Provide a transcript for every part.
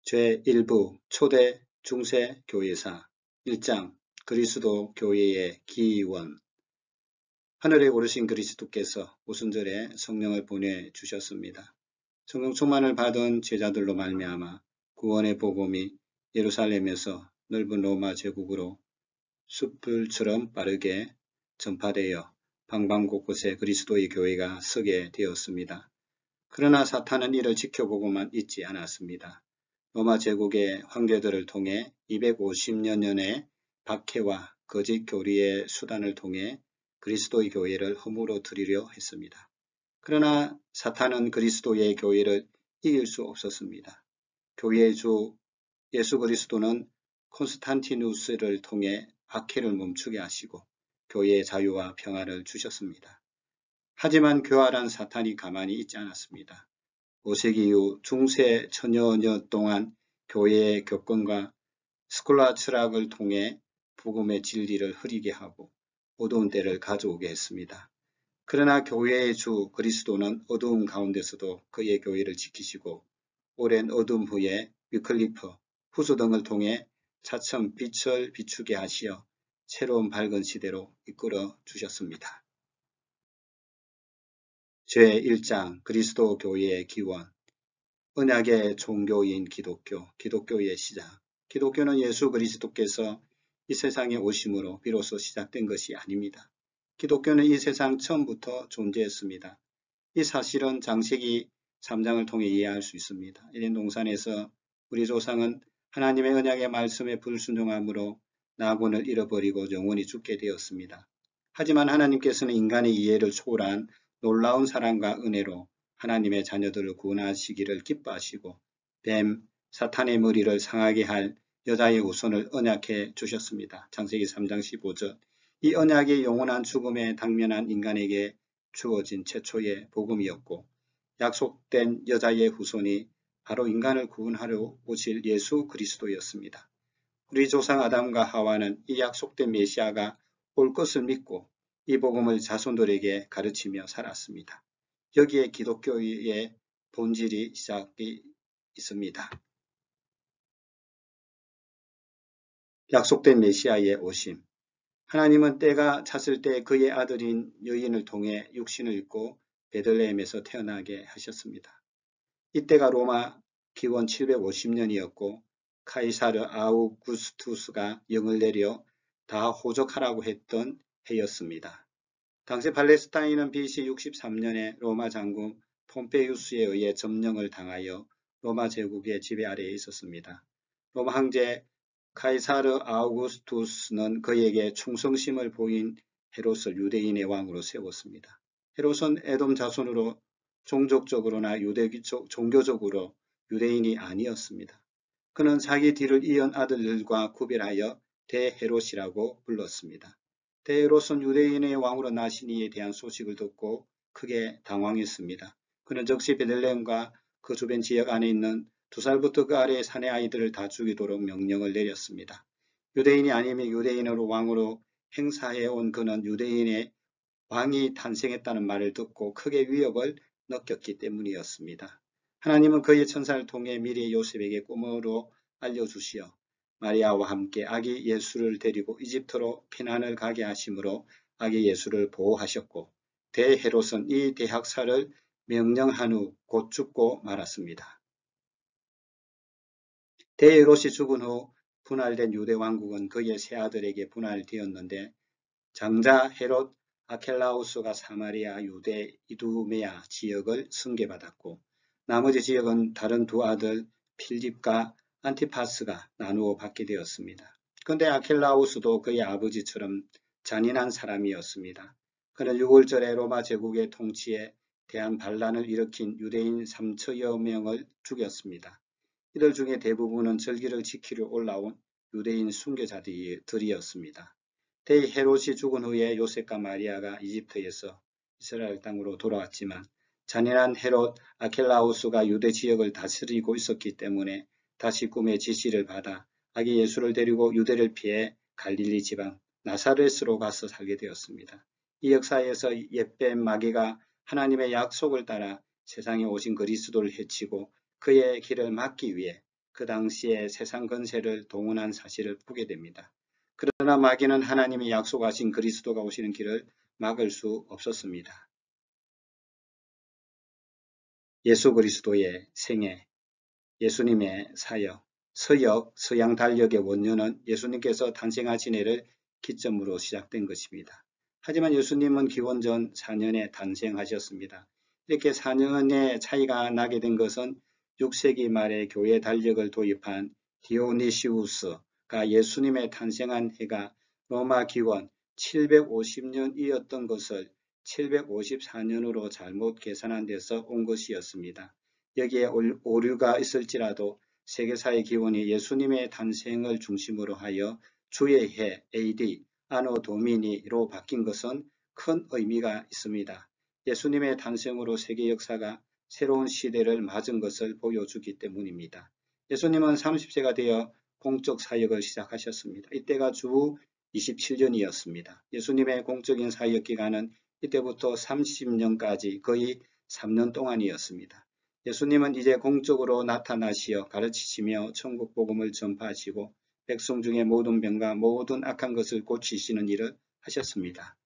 제1부 초대 중세 교회사 1장 그리스도 교회의 기원. 하늘에 오르신 그리스도께서 오순절에 성령을 보내주셨습니다. 성령 충만을 받은 제자들로 말미암아 구원의 복음이 예루살렘에서 넓은 로마 제국으로 숯불처럼 빠르게 전파되어 방방 곳곳에 그리스도의 교회가 서게 되었습니다. 그러나 사탄은 이를 지켜보고만 있지 않았습니다. 로마 제국의 황제들을 통해 250여 년의 박해와 거짓 교리의 수단을 통해 그리스도의 교회를 허물어뜨리려 했습니다. 그러나 사탄은 그리스도의 교회를 이길 수 없었습니다. 교회의 주 예수 그리스도는 콘스탄티누스를 통해 박해를 멈추게 하시고 교회의 자유와 평화를 주셨습니다. 하지만 교활한 사탄이 가만히 있지 않았습니다. 5세기 이후 중세 천여 년 동안 교회의 교권과 스콜라 철학을 통해 복음의 진리를 흐리게 하고 어두운 때를 가져오게 했습니다. 그러나 교회의 주 그리스도는 어두움 가운데서도 그의 교회를 지키시고 오랜 어둠 후에 위클리프, 후수 등을 통해 차츰 빛을 비추게 하시어 새로운 밝은 시대로 이끌어 주셨습니다. 제1장 그리스도 교회의 기원. 언약의 종교인 기독교, 기독교의 시작. 기독교는 예수 그리스도께서 이 세상에 오심으로 비로소 시작된 것이 아닙니다. 기독교는 이 세상 처음부터 존재했습니다. 이 사실은 창세기 3장을 통해 이해할 수 있습니다. 에덴 동산에서 우리 조상은 하나님의 언약의 말씀에 불순종함으로 낙원을 잃어버리고 영원히 죽게 되었습니다. 하지만 하나님께서는 인간의 이해를 초월한 놀라운 사랑과 은혜로 하나님의 자녀들을 구원하시기를 기뻐하시고 뱀, 사탄의 머리를 상하게 할 여자의 후손을 언약해 주셨습니다. 창세기 3장 15절. 이 언약이 영원한 죽음에 당면한 인간에게 주어진 최초의 복음이었고 약속된 여자의 후손이 바로 인간을 구원하려 오실 예수 그리스도였습니다. 우리 조상 아담과 하와는 이 약속된 메시아가 올 것을 믿고 이 복음을 자손들에게 가르치며 살았습니다. 여기에 기독교의 본질이 시작이 있습니다. 약속된 메시아의 오심. 하나님은 때가 찼을 때 그의 아들인 여인을 통해 육신을 입고 베들레헴에서 태어나게 하셨습니다. 이때가 로마 기원 750년이었고 카이사르 아우구스투스가 영을 내려 다 호적하라고 했던 해였습니다. 당시 팔레스타인은 BC 63년에 로마 장군 폼페이우스에 의해 점령을 당하여 로마 제국의 지배 아래에 있었습니다. 로마 황제 카이사르 아우구스투스는 그에게 충성심을 보인 헤롯을 유대인의 왕으로 세웠습니다. 헤롯은 에돔 자손으로 종족적으로나 종교적으로 유대인이 아니었습니다. 그는 자기 뒤를 이은 아들들과 구별하여 대헤롯이라고 불렀습니다. 대헤롯은 유대인의 왕으로 나신 이에 대한 소식을 듣고 크게 당황했습니다. 그는 즉시 베들레헴과 그 주변 지역 안에 있는 2살부터 그 아래의 사내 아이들을 다 죽이도록 명령을 내렸습니다. 유대인이 아니면 유대인으로 왕으로 행사해온 그는 유대인의 왕이 탄생했다는 말을 듣고 크게 위협을 느꼈기 때문이었습니다. 하나님은 그의 천사를 통해 미리 요셉에게 꿈으로 알려주시어 마리아와 함께 아기 예수를 데리고 이집트로 피난을 가게 하심으로 아기 예수를 보호하셨고 대헤롯은 이 대학살을 명령한 후 곧 죽고 말았습니다. 대헤롯이 죽은 후 분할된 유대 왕국은 그의 세 아들에게 분할되었는데 장자 헤롯 아켈라우스가 사마리아, 유대, 이두메아 지역을 승계받았고 나머지 지역은 다른 두 아들 필립과 안티파스가 나누어 받게 되었습니다. 그런데 아켈라우스도 그의 아버지처럼 잔인한 사람이었습니다. 그는 6월절에 로마 제국의 통치에 대한 반란을 일으킨 유대인 3천여 명을 죽였습니다. 이들 중에 대부분은 절기를 지키려 올라온 유대인 순교자들이었습니다. 대헤롯이 죽은 후에 요셉과 마리아가 이집트에서 이스라엘 땅으로 돌아왔지만 잔인한 헤롯 아켈라우스가 유대 지역을 다스리고 있었기 때문에 다시 꿈의 지시를 받아 아기 예수를 데리고 유대를 피해 갈릴리 지방 나사렛으로 가서 살게 되었습니다. 이 역사에서 옛뱀 마귀가 하나님의 약속을 따라 세상에 오신 그리스도를 해치고 그의 길을 막기 위해 그 당시에 세상 권세를 동원한 사실을 보게 됩니다. 그러나 마귀는 하나님이 약속하신 그리스도가 오시는 길을 막을 수 없었습니다. 예수 그리스도의 생애, 예수님의 사역, 서역, 서양 달력의 원료는 예수님께서 탄생하신 해를 기점으로 시작된 것입니다. 하지만 예수님은 기원전 4년에 탄생하셨습니다. 이렇게 4년의 차이가 나게 된 것은 6세기 말에 교회 달력을 도입한 디오니시우스가 예수님의 탄생한 해가 로마 기원 750년이었던 것을 754년으로 잘못 계산한 데서 온 것이었습니다. 여기에 오류가 있을지라도 세계사의 기원이 예수님의 탄생을 중심으로 하여 주의 해 AD 아노 도미니로 바뀐 것은 큰 의미가 있습니다. 예수님의 탄생으로 세계 역사가 새로운 시대를 맞은 것을 보여주기 때문입니다. 예수님은 30세가 되어 공적 사역을 시작하셨습니다. 이때가 주 27년이었습니다. 예수님의 공적인 사역 기간은 이때부터 30년까지 거의 3년 동안이었습니다. 예수님은 이제 공적으로 나타나시어 가르치시며 천국 복음을 전파하시고 백성 중에 모든 병과 모든 악한 것을 고치시는 일을 하셨습니다.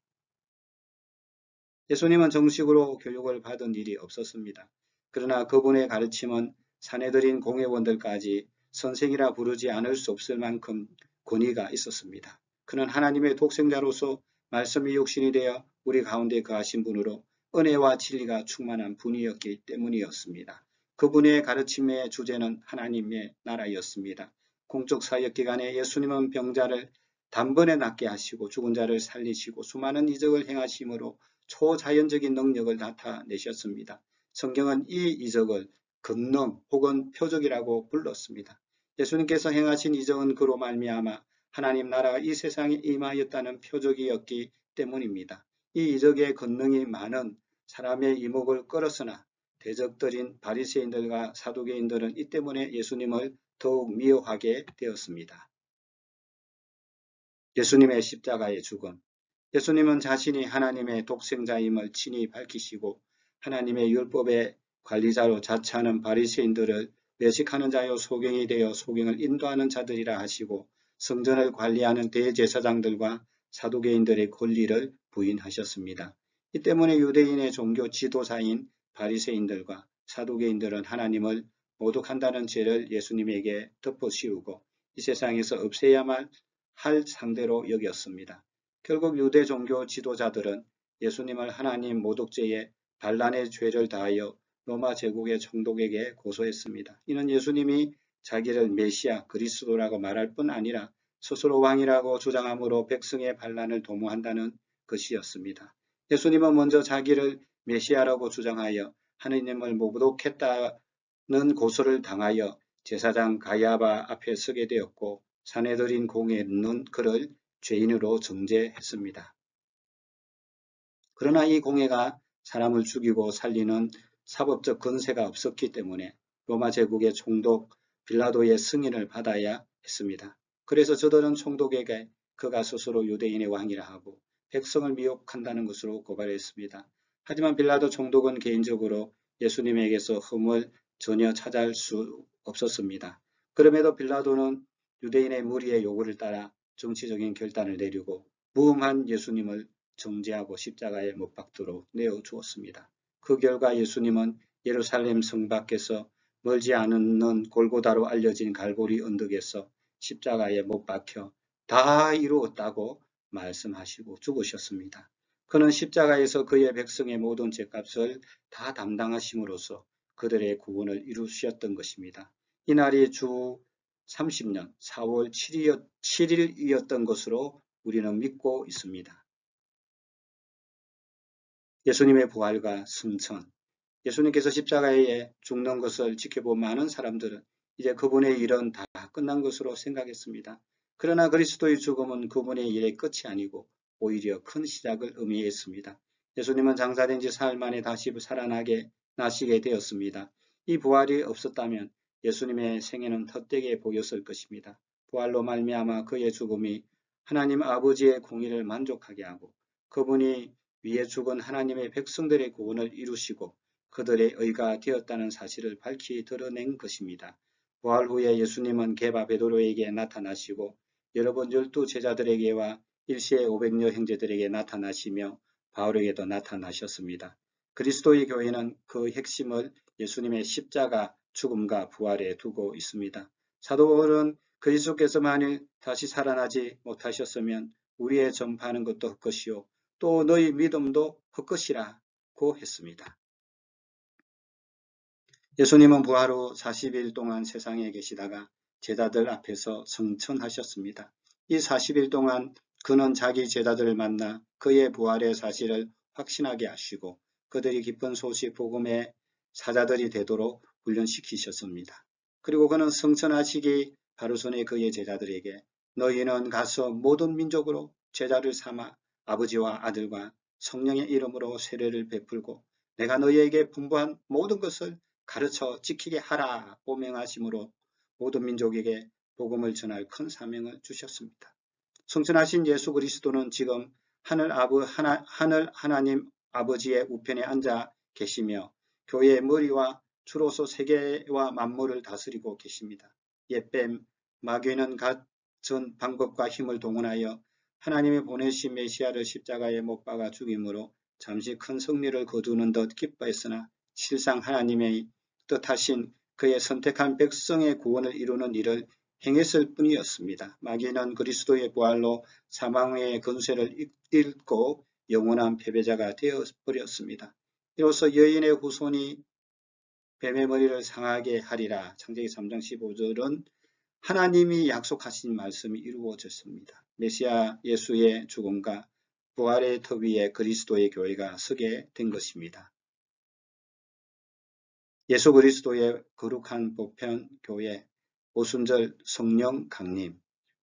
예수님은 정식으로 교육을 받은 일이 없었습니다. 그러나 그분의 가르침은 사내들인 공회원들까지 선생이라 부르지 않을 수 없을 만큼 권위가 있었습니다. 그는 하나님의 독생자로서 말씀이 육신이 되어 우리 가운데 거하신 분으로 은혜와 진리가 충만한 분이었기 때문이었습니다. 그분의 가르침의 주제는 하나님의 나라였습니다. 공적 사역 기간에 예수님은 병자를 단번에 낫게 하시고 죽은 자를 살리시고 수많은 이적을 행하심으로 초자연적인 능력을 나타내셨습니다. 성경은 이 이적을 권능 혹은 표적이라고 불렀습니다. 예수님께서 행하신 이적은 그로 말미암아 하나님 나라가 이 세상에 임하였다는 표적이었기 때문입니다. 이 이적의 권능이 많은 사람의 이목을 끌었으나 대적들인 바리새인들과 사두개인들은 이 때문에 예수님을 더욱 미워하게 되었습니다. 예수님의 십자가의 죽음. 예수님은 자신이 하나님의 독생자임을 친히 밝히시고 하나님의 율법의 관리자로 자처하는 바리새인들을 외식하는 자요 소경이 되어 소경을 인도하는 자들이라 하시고 성전을 관리하는 대제사장들과 사두개인들의 권리를 부인하셨습니다. 이 때문에 유대인의 종교 지도자인 바리새인들과 사두개인들은 하나님을 모독한다는 죄를 예수님에게 덮어씌우고 이 세상에서 없애야만 할 상대로 여겼습니다. 결국 유대 종교 지도자들은 예수님을 하나님 모독죄에 반란의 죄를 다하여 로마 제국의 총독에게 고소했습니다. 이는 예수님이 자기를 메시아 그리스도라고 말할 뿐 아니라 스스로 왕이라고 주장함으로 백성의 반란을 도모한다는 것이었습니다. 예수님은 먼저 자기를 메시아라고 주장하여 하느님을 모독했다는 고소를 당하여 제사장 가야바 앞에 서게 되었고 사내들인 공회는 그를 죄인으로 정죄했습니다. 그러나 이 공회가 사람을 죽이고 살리는 사법적 권세가 없었기 때문에 로마 제국의 총독 빌라도의 승인을 받아야 했습니다. 그래서 저들은 총독에게 그가 스스로 유대인의 왕이라 하고 백성을 미혹한다는 것으로 고발했습니다. 하지만 빌라도 총독은 개인적으로 예수님에게서 흠을 전혀 찾을 수 없었습니다. 그럼에도 빌라도는 유대인의 무리의 요구를 따라 정치적인 결단을 내리고 무음한 예수님을 정죄하고 십자가에 못 박도록 내어주었습니다. 그 결과 예수님은 예루살렘 성 밖에서 멀지 않은 골고다로 알려진 갈보리 언덕에서 십자가에 못 박혀 다 이루었다고 말씀하시고 죽으셨습니다. 그는 십자가에서 그의 백성의 모든 죄값을 다 담당하심으로써 그들의 구원을 이루셨던 것입니다. 이날이 주 30년 4월 7일이었던 것으로 우리는 믿고 있습니다. 예수님의 부활과 승천. 예수님께서 십자가에 죽는 것을 지켜본 많은 사람들은 이제 그분의 일은 다 끝난 것으로 생각했습니다. 그러나 그리스도의 죽음은 그분의 일의 끝이 아니고 오히려 큰 시작을 의미했습니다. 예수님은 장사된 지 사흘 만에 다시 살아나게 나시게 되었습니다. 이 부활이 없었다면 예수님의 생애는 헛되게 보였을 것입니다. 부활로 말미암아 그의 죽음이 하나님 아버지의 공의를 만족하게 하고 그분이 위에 죽은 하나님의 백성들의 구원을 이루시고 그들의 의가 되었다는 사실을 밝히 드러낸 것입니다. 부활 후에 예수님은 게바 베드로에게 나타나시고 여러 번 12제자들에게와 일시에 500여 형제들에게 나타나시며 바울에게도 나타나셨습니다. 그리스도의 교회는 그 핵심을 예수님의 십자가 죽음과 부활에 두고 있습니다. 사도 바울은 그리스도께서 만일 다시 살아나지 못하셨으면 우리의 전파하는 것도 헛것이요 또 너희 믿음도 헛것이라고 했습니다. 예수님은 부활 후 40일 동안 세상에 계시다가 제자들 앞에서 성천하셨습니다. 이 40일 동안 그는 자기 제자들을 만나 그의 부활의 사실을 확신하게 하시고 그들이 기쁜 소식 복음의 사자들이 되도록 훈련시키셨습니다. 그리고 그는 성천하시기 바로 전에 그의 제자들에게 너희는 가서 모든 민족으로 제자를 삼아 아버지와 아들과 성령의 이름으로 세례를 베풀고 내가 너희에게 분부한 모든 것을 가르쳐 지키게 하라 오명하심으로 모든 민족에게 복음을 전할 큰 사명을 주셨습니다. 성천하신 예수 그리스도는 지금 하늘 하나님 아버지의 우편에 앉아 계시며 교회의 머리와 주로서 세계와 만물을 다스리고 계십니다. 옛뱀 마귀는 갖은 방법과 힘을 동원하여 하나님이 보내신 메시아를 십자가에 못 박아 죽임으로 잠시 큰 승리를 거두는 듯 기뻐했으나 실상 하나님의 뜻하신 그의 선택한 백성의 구원을 이루는 일을 행했을 뿐이었습니다. 마귀는 그리스도의 부활로 사망의 권세를 잃고 영원한 패배자가 되어버렸습니다. 이로써 여인의 후손이 뱀의 머리를 상하게 하리라. 창세기 3장 15절은 하나님이 약속하신 말씀이 이루어졌습니다. 메시아 예수의 죽음과 부활의 터 위에 그리스도의 교회가 서게 된 것입니다. 예수 그리스도의 거룩한 보편 교회 오순절 성령 강림.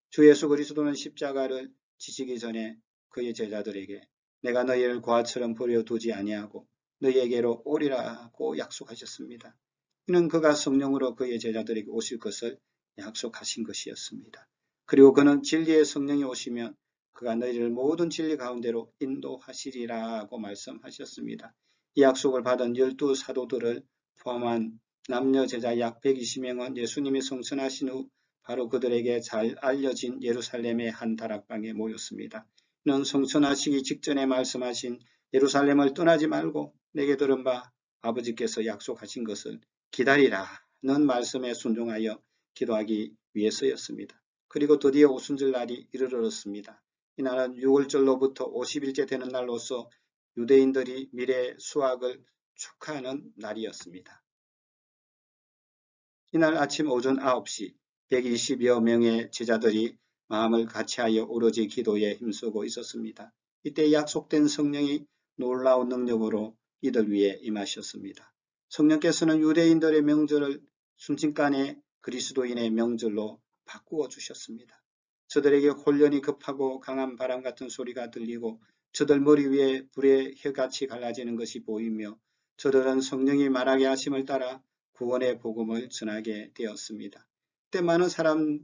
주 예수 그리스도는 십자가를 지시기 전에 그의 제자들에게 내가 너희를 고아처럼 버려두지 아니하고 너희에게로 오리라고 약속하셨습니다. 이는 그가 성령으로 그의 제자들에게 오실 것을 약속하신 것이었습니다. 그리고 그는 진리의 성령이 오시면 그가 너희를 모든 진리 가운데로 인도하시리라고 말씀하셨습니다. 이 약속을 받은 12사도들을 포함한 남녀 제자 약 120명은 예수님이 성천하신 후 바로 그들에게 잘 알려진 예루살렘의 한 다락방에 모였습니다. 이는 성천하시기 직전에 말씀하신 예루살렘을 떠나지 말고 내게 들은 바 아버지께서 약속하신 것을 기다리라는 말씀에 순종하여 기도하기 위해서였습니다. 그리고 드디어 오순절 날이 이르렀습니다. 이날은 6월절로부터 50일째 되는 날로서 유대인들이 미래 수확을 축하하는 날이었습니다. 이날 아침 오전 9시 120여 명의 제자들이 마음을 같이하여 오로지 기도에 힘쓰고 있었습니다. 이때 약속된 성령이 놀라운 능력으로 이들 위에 임하셨습니다. 성령께서는 유대인들의 명절을 순식간에 그리스도인의 명절로 바꾸어 주셨습니다. 저들에게 혼련이 급하고 강한 바람 같은 소리가 들리고 저들 머리 위에 불의 혀같이 갈라지는 것이 보이며 저들은 성령이 말하게 하심을 따라 구원의 복음을 전하게 되었습니다. 그때 많은 사람이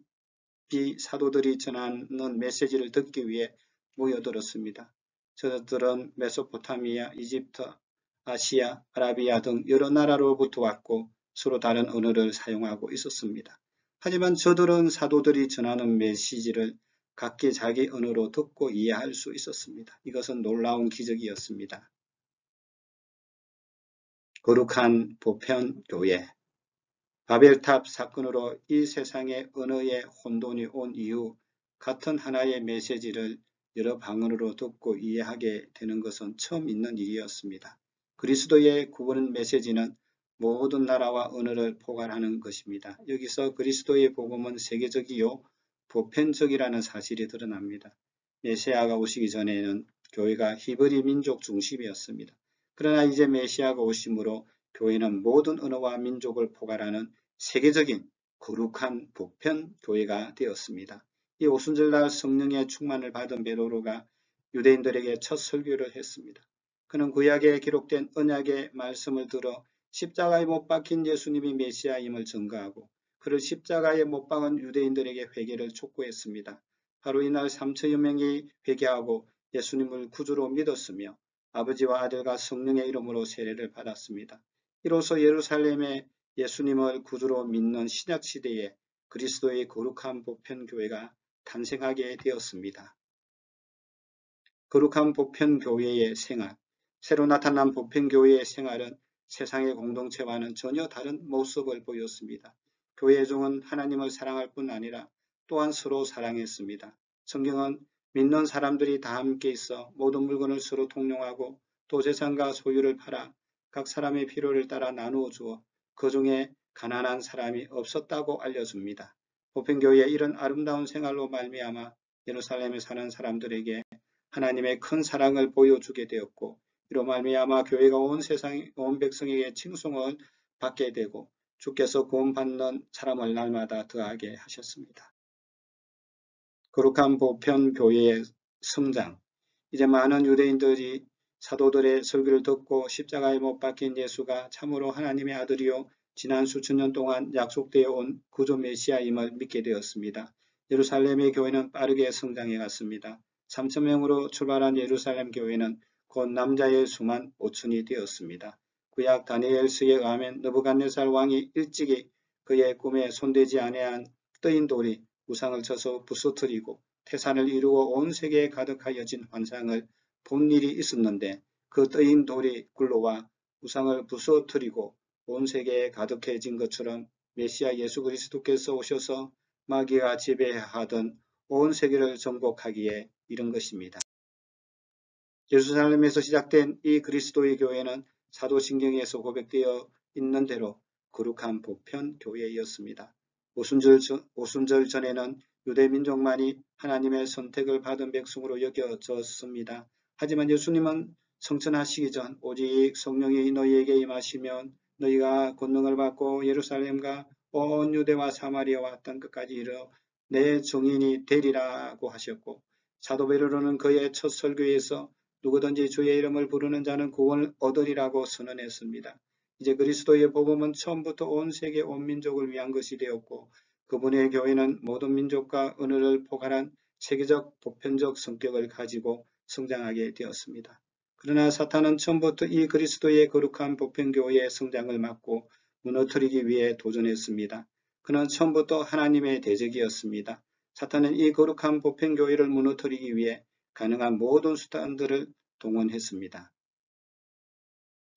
사도들이 전하는 메시지를 듣기 위해 모여들었습니다. 저들은 메소포타미아, 이집트, 아시아, 아라비아 등 여러 나라로부터 왔고 서로 다른 언어를 사용하고 있었습니다. 하지만 저들은 사도들이 전하는 메시지를 각기 자기 언어로 듣고 이해할 수 있었습니다. 이것은 놀라운 기적이었습니다. 거룩한 보편교회 바벨탑 사건으로 이 세상의 언어의 혼돈이 온 이후 같은 하나의 메시지를 여러 방언으로 듣고 이해하게 되는 것은 처음 있는 일이었습니다. 그리스도의 구원 메시지는 모든 나라와 언어를 포괄하는 것입니다. 여기서 그리스도의 복음은 세계적이요 보편적이라는 사실이 드러납니다. 메시아가 오시기 전에는 교회가 히브리 민족 중심이었습니다. 그러나 이제 메시아가 오심으로 교회는 모든 언어와 민족을 포괄하는 세계적인 거룩한 보편 교회가 되었습니다. 이 오순절날 성령의 충만을 받은 베드로가 유대인들에게 첫 설교를 했습니다. 그는 구약에 기록된 언약의 말씀을 들어 십자가에 못 박힌 예수님이 메시아임을 증거하고 그를 십자가에 못 박은 유대인들에게 회개를 촉구했습니다. 바로 이날 3천여 명이 회개하고 예수님을 구주로 믿었으며 아버지와 아들과 성령의 이름으로 세례를 받았습니다. 이로써 예루살렘의 예수님을 구주로 믿는 신약시대에 그리스도의 거룩한 보편교회가 탄생하게 되었습니다. 거룩한 보편교회의 생활, 새로 나타난 보편교회의 생활은 세상의 공동체와는 전혀 다른 모습을 보였습니다. 교회 종은 하나님을 사랑할 뿐 아니라 또한 서로 사랑했습니다. 성경은 믿는 사람들이 다 함께 있어 모든 물건을 서로 통용하고 또 재산과 소유를 팔아 각 사람의 필요를 따라 나누어 주어 그 중에 가난한 사람이 없었다고 알려줍니다. 보편교회의 이런 아름다운 생활로 말미암아 예루살렘에 사는 사람들에게 하나님의 큰 사랑을 보여주게 되었고 이로 말미암아 교회가 온 백성에게 칭송을 받게 되고 주께서 구원받는 사람을 날마다 더하게 하셨습니다. 거룩한 보편교회의 성장. 이제 많은 유대인들이 사도들의 설교를 듣고 십자가에 못 박힌 예수가 참으로 하나님의 아들이요 지난 수천 년 동안 약속되어 온 구주 메시아임을 믿게 되었습니다. 예루살렘의 교회는 빠르게 성장해 갔습니다. 3,000명으로 출발한 예루살렘 교회는 곧 남자의 수만 5천이 되었습니다. 구약 다니엘서에 의하면 느부갓네살 왕이 일찍이 그의 꿈에 손대지 아니한 뜨인 돌이 우상을 쳐서 부서뜨리고 태산을 이루어 온 세계에 가득하여진 환상을 본 일이 있었는데 그 뜨인 돌이 굴러와 우상을 부서뜨리고 온 세계에 가득해진 것처럼 메시아 예수 그리스도께서 오셔서 마귀가 지배하던 온 세계를 정복하기에 이른 것입니다. 예루살렘에서 시작된 이 그리스도의 교회는 사도신경에서 고백되어 있는 대로 거룩한 보편 교회였습니다. 오순절 전에는 유대 민족만이 하나님의 선택을 받은 백성으로 여겨졌습니다. 하지만 예수님은 성천하시기 전 오직 성령이 너희에게 임하시면 너희가 권능을 받고 예루살렘과 온 유대와 사마리아와 땅 끝까지 이르러 내 증인이 되리라고 하셨고 사도 베드로는 그의 첫 설교에서 누구든지 주의 이름을 부르는 자는 구원을 얻으리라고 선언했습니다. 이제 그리스도의 복음은 처음부터 온 세계 온 민족을 위한 것이 되었고 그분의 교회는 모든 민족과 언어를 포괄한 세계적 보편적 성격을 가지고 성장하게 되었습니다. 그러나 사탄은 처음부터 이 그리스도의 거룩한 보편교회의 성장을 막고 무너뜨리기 위해 도전했습니다. 그는 처음부터 하나님의 대적이었습니다. 사탄은 이 거룩한 보편교회를 무너뜨리기 위해 가능한 모든 수단들을 동원했습니다.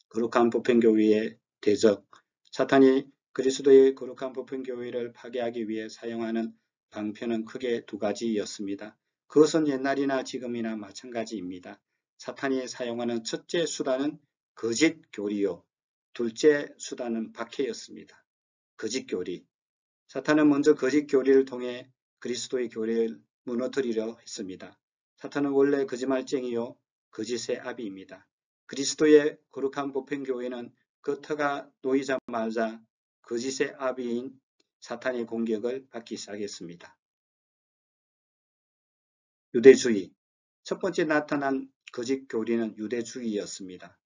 거룩한 보편교회의 대적, 사탄이 그리스도의 거룩한 보편교회를 파괴하기 위해 사용하는 방편은 크게 두 가지였습니다. 그것은 옛날이나 지금이나 마찬가지입니다. 사탄이 사용하는 첫째 수단은 거짓 교리요. 둘째 수단은 박해였습니다. 거짓 교리. 사탄은 먼저 거짓 교리를 통해 그리스도의 교리를 무너뜨리려 했습니다. 사탄은 원래 거짓말쟁이요 거짓의 아비입니다. 그리스도의 거룩한 보편교회는 그 터가 놓이자마자 거짓의 아비인 사탄의 공격을 받기 시작했습니다. 유대주의. 첫 번째 나타난 거짓 교리는 유대주의였습니다.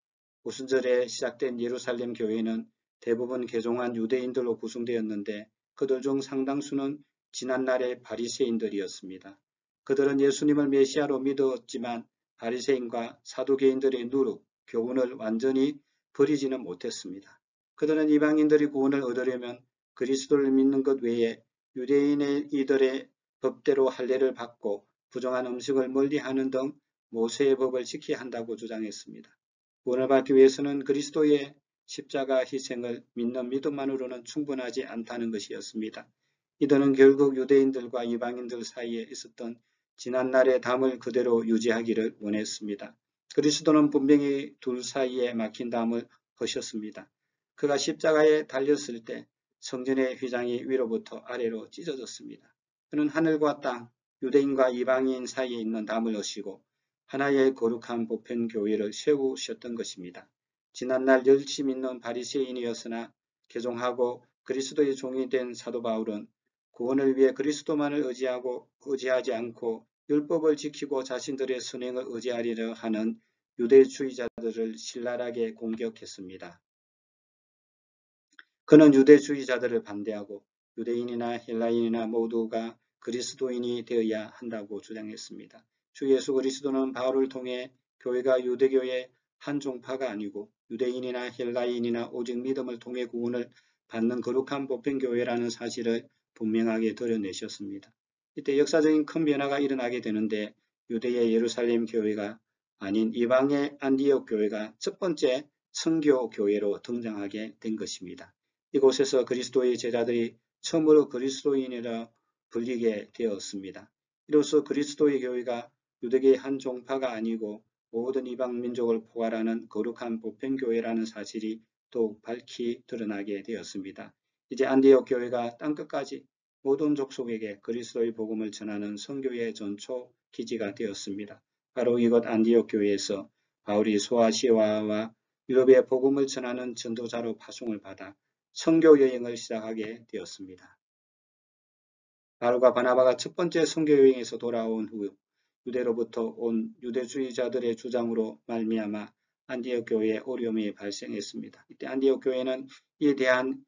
오순절에 시작된 예루살렘 교회는 대부분 개종한 유대인들로 구성되었는데 그들 중 상당수는 지난날의 바리새인들이었습니다. 그들은 예수님을 메시아로 믿었지만 바리새인과 사두개인들의 누룩, 교훈을 완전히 버리지는 못했습니다. 그들은 이방인들이 구원을 얻으려면 그리스도를 믿는 것 외에 유대인의 이들의 법대로 할례를 받고 부정한 음식을 멀리하는 등 모세의 법을 지켜야 한다고 주장했습니다. 구원을 받기 위해서는 그리스도의 십자가 희생을 믿는 믿음만으로는 충분하지 않다는 것이었습니다. 이들은 결국 유대인들과 이방인들 사이에 있었던 지난날의 담을 그대로 유지하기를 원했습니다. 그리스도는 분명히 둘 사이에 막힌 담을 허셨습니다. 그가 십자가에 달렸을 때 성전의 휘장이 위로부터 아래로 찢어졌습니다. 그는 하늘과 땅, 유대인과 이방인 사이에 있는 담을 허시고 하나의 거룩한 보편교회를 세우셨던 것입니다. 지난날 열심히 믿는 바리새인이었으나 개종하고 그리스도의 종이 된 사도 바울은 구원을 위해 그리스도만을 의지하지 않고 율법을 지키고 자신들의 선행을 의지하리려 하는 유대주의자들을 신랄하게 공격했습니다. 그는 유대주의자들을 반대하고 유대인이나 헬라인이나 모두가 그리스도인이 되어야 한다고 주장했습니다. 주 예수 그리스도는 바울을 통해 교회가 유대교의 한 종파가 아니고 유대인이나 헬라인이나 오직 믿음을 통해 구원을 받는 거룩한 보편교회라는 사실을 분명하게 드러내셨습니다. 이때 역사적인 큰 변화가 일어나게 되는데 유대의 예루살렘 교회가 아닌 이방의 안디옥 교회가 첫 번째 선교 교회로 등장하게 된 것입니다. 이곳에서 그리스도의 제자들이 처음으로 그리스도인이라 불리게 되었습니다. 이로써 그리스도의 교회가 유대계의 한 종파가 아니고 모든 이방 민족을 포괄하는 거룩한 보편교회라는 사실이 더욱 밝히 드러나게 되었습니다. 이제 안디옥 교회가 땅끝까지 모든 족속에게 그리스도의 복음을 전하는 선교의 전초 기지가 되었습니다. 바로 이곳 안디옥 교회에서 바울이 소아시아와 유럽의 복음을 전하는 전도자로 파송을 받아 선교 여행을 시작하게 되었습니다. 바울과 바나바가 첫 번째 선교 여행에서 돌아온 후 유대로부터 온 유대주의자들의 주장으로 말미암아 안디옥 교회에 어려움이 발생했습니다. 이때 안디옥 교회는 이에 대한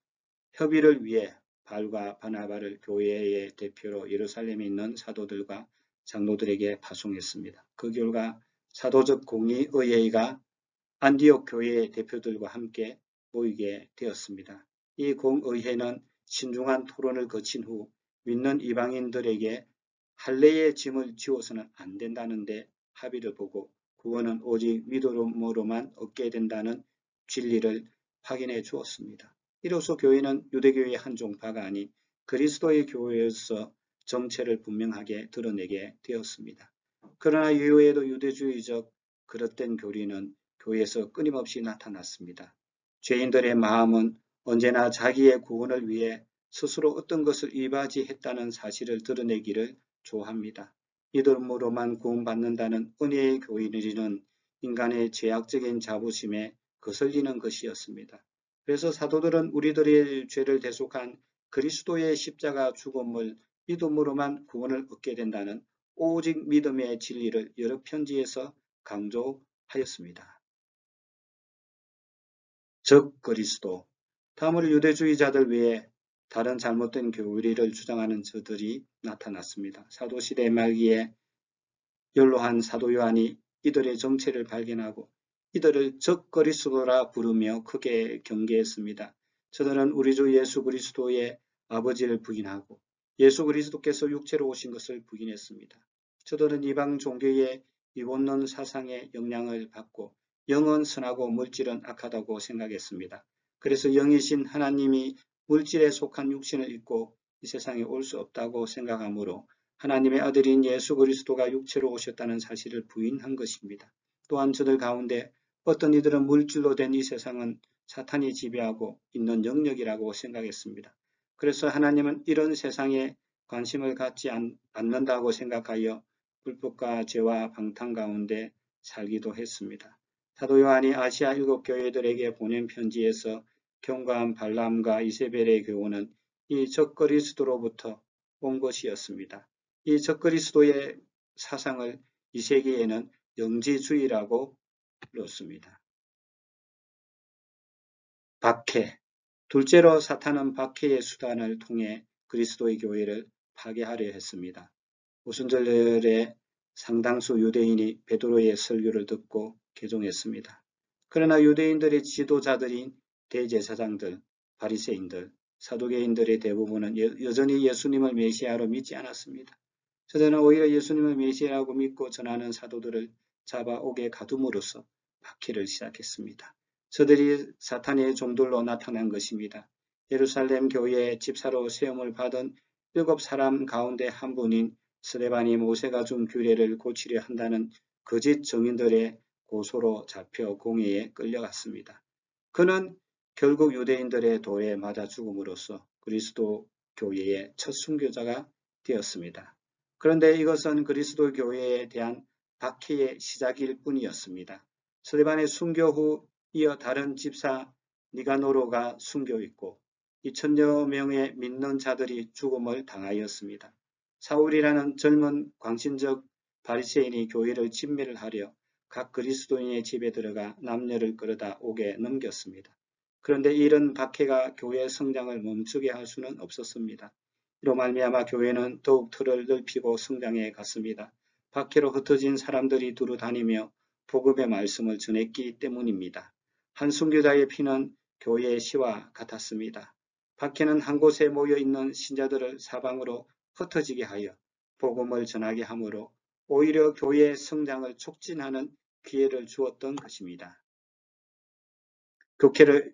협의를 위해 바울과 바나바를 교회의 대표로 예루살렘에 있는 사도들과 장로들에게 파송했습니다. 그 결과 사도적 공의회의가 안디옥 교회의 대표들과 함께 모이게 되었습니다. 이 공의회는 신중한 토론을 거친 후 믿는 이방인들에게 할례의 짐을 지워서는 안 된다는데 합의를 보고 구원은 오직 믿음으로만 얻게 된다는 진리를 확인해 주었습니다. 이로써 교회는 유대교회의 한 종파가 아닌 그리스도의 교회에서 정체를 분명하게 드러내게 되었습니다. 그러나 이후에도 유대주의적 그릇된 교리는 교회에서 끊임없이 나타났습니다. 죄인들의 마음은 언제나 자기의 구원을 위해 스스로 어떤 것을 이바지했다는 사실을 드러내기를 좋아합니다. 믿음으로만 구원받는다는 은혜의 교리는 인간의 죄악적인 자부심에 거슬리는 것이었습니다. 그래서 사도들은 우리들의 죄를 대속한 그리스도의 십자가 죽음을 믿음으로만 구원을 얻게 된다는 오직 믿음의 진리를 여러 편지에서 강조하였습니다. 적 그리스도. 다음으로 유대주의자들 외에 다른 잘못된 교리를 주장하는 저들이 나타났습니다. 사도시대 말기에 연로한 사도 요한이 이들의 정체를 발견하고 이들을 적 그리스도라 부르며 크게 경계했습니다. 저들은 우리 주 예수 그리스도의 아버지를 부인하고 예수 그리스도께서 육체로 오신 것을 부인했습니다. 저들은 이방 종교의 이원론 사상의 영향을 받고 영은 선하고 물질은 악하다고 생각했습니다. 그래서 영이신 하나님이 물질에 속한 육신을 입고 이 세상에 올 수 없다고 생각하므로 하나님의 아들인 예수 그리스도가 육체로 오셨다는 사실을 부인한 것입니다. 또한 저들 가운데 어떤 이들은 물질로 된 이 세상은 사탄이 지배하고 있는 영역이라고 생각했습니다. 그래서 하나님은 이런 세상에 관심을 갖지 않는다고 생각하여 불법과 죄와 방탕 가운데 살기도 했습니다. 사도 요한이 아시아 일곱 교회들에게 보낸 편지에서 경고한 발람과 이세벨의 교훈은 이 적그리스도로부터 온 것이었습니다. 이 적그리스도의 사상을 이 세기에는 영지주의라고 불렀습니다. 박해. 둘째로 사탄은 박해의 수단을 통해 그리스도의 교회를 파괴하려 했습니다. 오순절에 상당수 유대인이 베드로의 설교를 듣고 개종했습니다. 그러나 유대인들의 지도자들인 대제사장들, 바리새인들, 사두개인들의 대부분은 여전히 예수님을 메시아로 믿지 않았습니다. 저들은 오히려 예수님을 메시아라고 믿고 전하는 사도들을 잡아오게 가둠으로써 박해를 시작했습니다. 저들이 사탄의 종들로 나타난 것입니다. 예루살렘 교회의 집사로 세움을 받은 7사람 가운데 한 분인 스데반이 모세가 준 규례를 고치려 한다는 거짓 증인들의 고소로 잡혀 공회에 끌려갔습니다. 그는 결국 유대인들의 돌에 맞아 죽음으로써 그리스도 교회의 첫 순교자가 되었습니다. 그런데 이것은 그리스도 교회에 대한 박해의 시작일 뿐이었습니다. 스데반의 순교 후 이어 다른 집사 니가노로가 순교했고 2000여 명의 믿는 자들이 죽음을 당하였습니다. 사울이라는 젊은 광신적 바리새인이 교회를 진멸을 하려 각 그리스도인의 집에 들어가 남녀를 끌어다 옥에 넘겼습니다. 그런데 이런 박해가 교회의 성장을 멈추게 할 수는 없었습니다. 이로 말미암아 교회는 더욱 틀을 넓히고 성장해 갔습니다. 박해로 흩어진 사람들이 두루 다니며 복음의 말씀을 전했기 때문입니다. 한 순교자의 피는 교회의 시와 같았습니다. 박해는 한 곳에 모여 있는 신자들을 사방으로 흩어지게 하여 복음을 전하게 하므로 오히려 교회의 성장을 촉진하는 기회를 주었던 것입니다.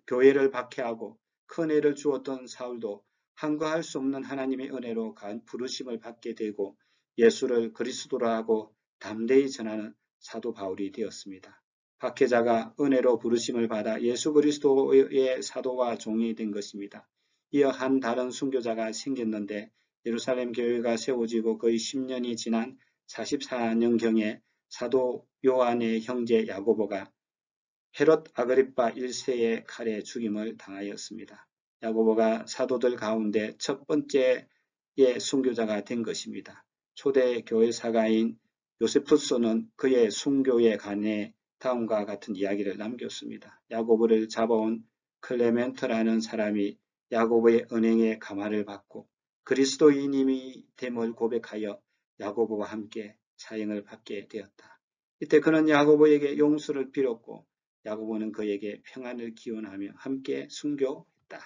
교회를 박해하고 큰 해를 주었던 사울도 한거할 수 없는 하나님의 은혜로 부르심을 받게 되고 예수를 그리스도라 하고 담대히 전하는 사도 바울이 되었습니다. 박해자가 은혜로 부르심을 받아 예수 그리스도의 사도와 종이 된 것입니다. 이어 한 다른 순교자가 생겼는데 예루살렘 교회가 세워지고 거의 10년이 지난 44년경에 사도 요한의 형제 야고보가 헤롯 아그리파 1세의 칼에 죽임을 당하였습니다. 야고보가 사도들 가운데 첫 번째의 순교자가 된 것입니다. 초대 교회사가인 요세푸스는 그의 순교에 관해 다음과 같은 이야기를 남겼습니다. 야고보를 잡아온 클레멘트라는 사람이 야고보의 은행에 감화를 받고 그리스도인임이 됨을 고백하여 야고보와 함께 사형을 받게 되었다. 이때 그는 야고보에게 용서를 빌었고 야고보는 그에게 평안을 기원하며 함께 순교했다.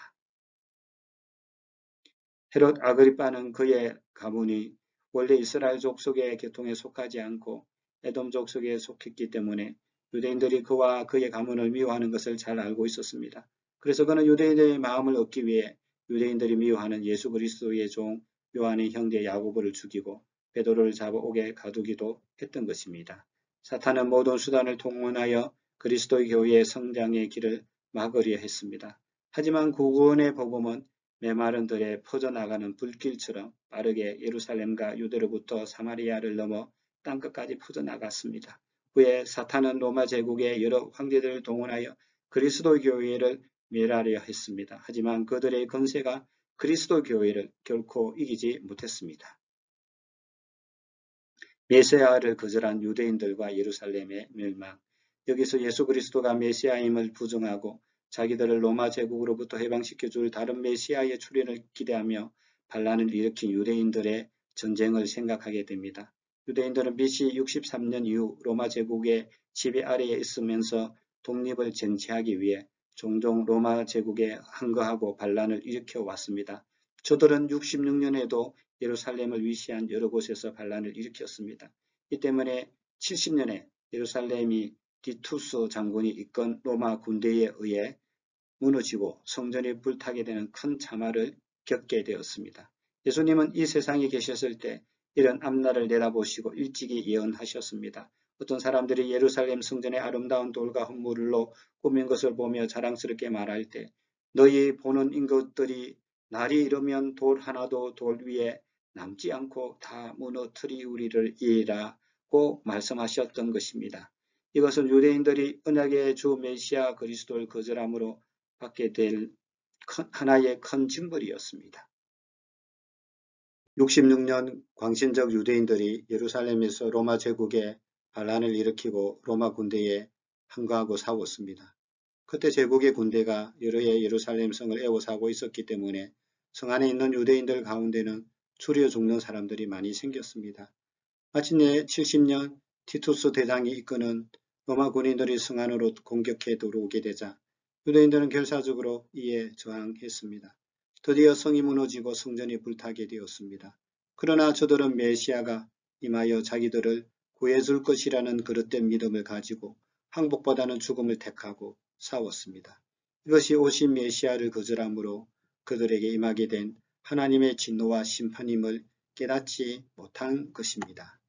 헤롯 아그리파는 그의 가문이 원래 이스라엘 족속의 계통에 속하지 않고 에돔 족속에 속했기 때문에 유대인들이 그와 그의 가문을 미워하는 것을 잘 알고 있었습니다. 그래서 그는 유대인들의 마음을 얻기 위해 유대인들이 미워하는 예수 그리스도의 종 요한의 형제 야고보를 죽이고 베드로를 잡아 옥에 가두기도 했던 것입니다. 사탄은 모든 수단을 동원하여 그리스도의 교회의 성장의 길을 막으려 했습니다. 하지만 구원의 복음은 메마른 들에 퍼져나가는 불길처럼 빠르게 예루살렘과 유대로부터 사마리아를 넘어 땅끝까지 퍼져나갔습니다. 후에 사탄은 로마 제국의 여러 황제들을 동원하여 그리스도 교회를 멸하려 했습니다. 하지만 그들의 권세가 그리스도 교회를 결코 이기지 못했습니다. 메시아를 거절한 유대인들과 예루살렘의 멸망. 여기서 예수 그리스도가 메시아임을 부정하고 자기들을 로마 제국으로부터 해방시켜 줄 다른 메시아의 출현을 기대하며 반란을 일으킨 유대인들의 전쟁을 생각하게 됩니다. 유대인들은 BC 63년 이후 로마 제국의 지배 아래에 있으면서 독립을 쟁취하기 위해 종종 로마 제국에 항거하고 반란을 일으켜 왔습니다. 저들은 66년에도 예루살렘을 위시한 여러 곳에서 반란을 일으켰습니다. 이 때문에 70년에 예루살렘이 디투스 장군이 이끈 로마 군대에 의해 무너지고 성전이 불타게 되는 큰 참화를 겪게 되었습니다. 예수님은 이 세상에 계셨을 때 이런 앞날을 내다보시고 일찍이 예언하셨습니다. 어떤 사람들이 예루살렘 성전의 아름다운 돌과 헌물로 꾸민 것을 보며 자랑스럽게 말할 때 너희 보는 인것들이 날이 이르면 돌 하나도 돌 위에 남지 않고 다 무너뜨리우리를 이라고 말씀하셨던 것입니다. 이것은 유대인들이 언약의 주 메시아 그리스도를 거절함으로 받게 될 하나의 큰 징벌이었습니다. 66년 광신적 유대인들이 예루살렘에서 로마 제국에 반란을 일으키고 로마 군대에 항거하고 싸웠습니다. 그때 제국의 군대가 여러 해 예루살렘 성을 에워싸고 있었기 때문에 성 안에 있는 유대인들 가운데는 추려 죽는 사람들이 많이 생겼습니다. 마침내 70년 티투스 대장이 이끄는 로마 군인들이 성 안으로 공격해 들어오게 되자 유대인들은 결사적으로 이에 저항했습니다. 드디어 성이 무너지고 성전이 불타게 되었습니다. 그러나 저들은 메시아가 임하여 자기들을 구해줄 것이라는 그릇된 믿음을 가지고 항복보다는 죽음을 택하고 싸웠습니다. 이것이 오신 메시아를 거절함으로 그들에게 임하게 된 하나님의 진노와 심판임을 깨닫지 못한 것입니다.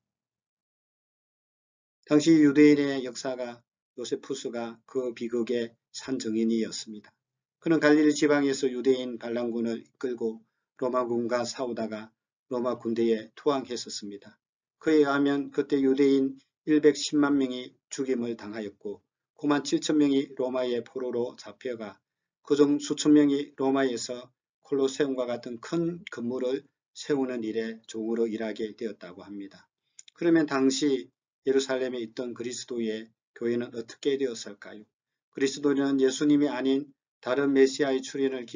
당시 유대인의 역사가 요세푸스가 그 비극의 산증인이었습니다. 그는 갈릴리 지방에서 유대인 반란군을 이끌고 로마군과 싸우다가 로마 군대에 투항했었습니다. 그에 의하면 그때 유대인 110만 명이 죽임을 당하였고 9만 7천 명이 로마의 포로로 잡혀가 그중 수천 명이 로마에서 콜로세움과 같은 큰 건물을 세우는 일에 종으로 일하게 되었다고 합니다. 그러면 당시 예루살렘에 있던 그리스도의 교회는 어떻게 되었을까요? 그리스도는 예수님이 아닌 다른 메시아의 출현을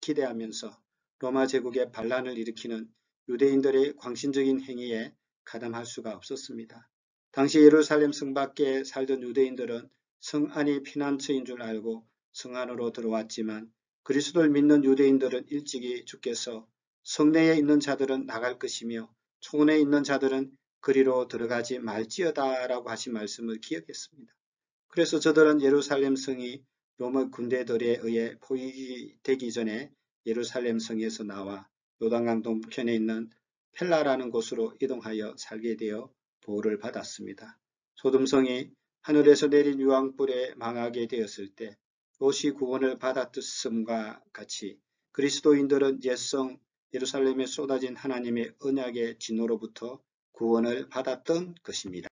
기대하면서 로마 제국의 반란을 일으키는 유대인들의 광신적인 행위에 가담할 수가 없었습니다. 당시 예루살렘 성 밖에 살던 유대인들은 성 안이 피난처인 줄 알고 성 안으로 들어왔지만 그리스도를 믿는 유대인들은 일찍이 주께서 성내에 있는 자들은 나갈 것이며 초원에 있는 자들은 그리로 들어가지 말지어다 라고 하신 말씀을 기억했습니다. 그래서 저들은 예루살렘 성이 로마 군대들에 의해 포위되기 전에 예루살렘 성에서 나와 요단강 동편에 있는 펠라라는 곳으로 이동하여 살게 되어 보호를 받았습니다. 소돔성이 하늘에서 내린 유황불에 망하게 되었을 때 롯이 구원을 받았음과 같이 그리스도인들은 옛성 예루살렘에 쏟아진 하나님의 언약의 진노로부터 구원을 받았던 것입니다.